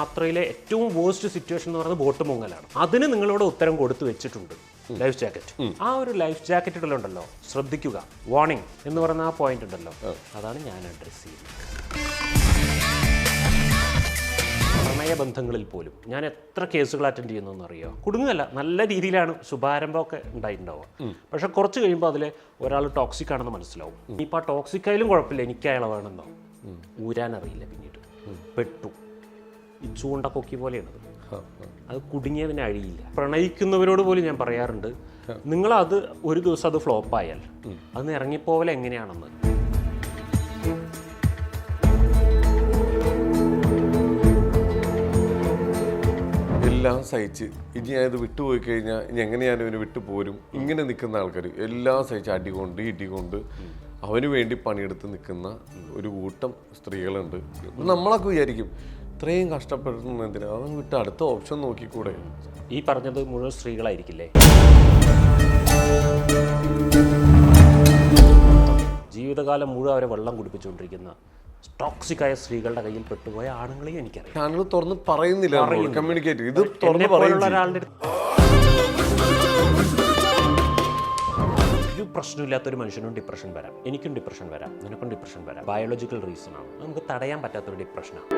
യാത്രയിലെ ഏറ്റവും worst situation എന്ന് പറയുന്നത് ബോട്ട് മുങ്ങലാണ്. അതിന് നിങ്ങളോട് ഉത്തരം കൊടുത്തു വെച്ചിട്ടുണ്ട്, ലൈഫ് ജാക്കറ്റ്. ആ ഒരു ലൈഫ് ജാക്കറ്റ് ഇടലുണ്ടല്ലോ, ശ്രദ്ധിക്കുക, വാർണിംഗ് എന്ന് പറയുന്ന ആ പോയിന്റ് ഉണ്ടല്ലോ, അതാണ് ഞാൻ അഡ്രസ് ചെയ്യുന്നത്. പ്രണയബന്ധങ്ങളിൽ പോലും ഞാൻ എത്ര കേസുകൾ അറ്റൻഡ് ചെയ്യുന്നതെന്ന് അറിയോ? കുടുങ്ങല്ല, നല്ല രീതിയിലാണ് ശുഭാരംഭമൊക്കെ ഉണ്ടായിട്ടുണ്ടാവുക. പക്ഷെ കുറച്ച് കഴിയുമ്പോൾ അതിൽ ഒരാൾ ടോക്സിക് ആണെന്ന് മനസ്സിലാവും. ഇനിയിപ്പോൾ ആ ടോക്സിക് ആയാലും കുഴപ്പമില്ല, എനിക്ക് അയാളെ വേണമെന്നോ ഊരാനറിയില്ല, പിന്നീട് പെട്ടു. ഈ ചൂണ്ട കൊക്കി പോലെയാണത്, അത് കുടുങ്ങിയതിന് അഴിയില്ല. പ്രണയിക്കുന്നവരോട് പോലും ഞാൻ പറയാറുണ്ട്, നിങ്ങളത് ഒരു ദിവസം അത് ഫ്ലോപ്പായാൽ അന്ന് ഇറങ്ങിപ്പോവൽ എങ്ങനെയാണെന്ന്. എല്ലാം സഹിച്ച് ഇനി ഞാനിത് വിട്ടുപോയി കഴിഞ്ഞാൽ ഇനി എങ്ങനെ ഞാനിവന് വിട്ടുപോരും, ഇങ്ങനെ നിൽക്കുന്ന ആൾക്കാർ എല്ലാം സഹിച്ച് അടികൊണ്ട് ഇടികൊണ്ട് അവന് വേണ്ടി പണിയെടുത്ത് നിൽക്കുന്ന ഒരു കൂട്ടം സ്ത്രീകളുണ്ട്. നമ്മളൊക്കെ വിചാരിക്കും ഇത്രയും കഷ്ടപ്പെടുന്ന എന്തിനാ, അതൊന്നും വിട്ട് അടുത്ത ഓപ്ഷൻ നോക്കിക്കൂടെ. ഈ പറഞ്ഞത് മുഴുവൻ സ്ത്രീകളായിരിക്കില്ലേ? ജീവിതകാലം മുഴുവൻ അവരെ വെള്ളം കുടിപ്പിച്ചുകൊണ്ടിരിക്കുന്ന ടോക്സിക്കായ സ്ത്രീകളുടെ കയ്യിൽ പെട്ടുപോയ ആണുങ്ങളെയും എനിക്കറിയാം. ചാനൽ തുറന്ന് പറയുന്നില്ല, കമ്മ്യൂണിക്കേറ്റ് ഇത് തുറന്ന് പറയുന്ന ഒരാളുടെ ഒരു പ്രശ്നമില്ലാത്തൊരു മനുഷ്യനും ഡിപ്രഷൻ വരാം, എനിക്കും ഡിപ്രഷൻ വരാം, നിനക്കും ഡിപ്രഷൻ വരാം. ബയോളജിക്കൽ റീസൺ ആണ്, നമുക്ക് തടയാൻ പറ്റാത്തൊരു ഡിപ്രഷനാണ്.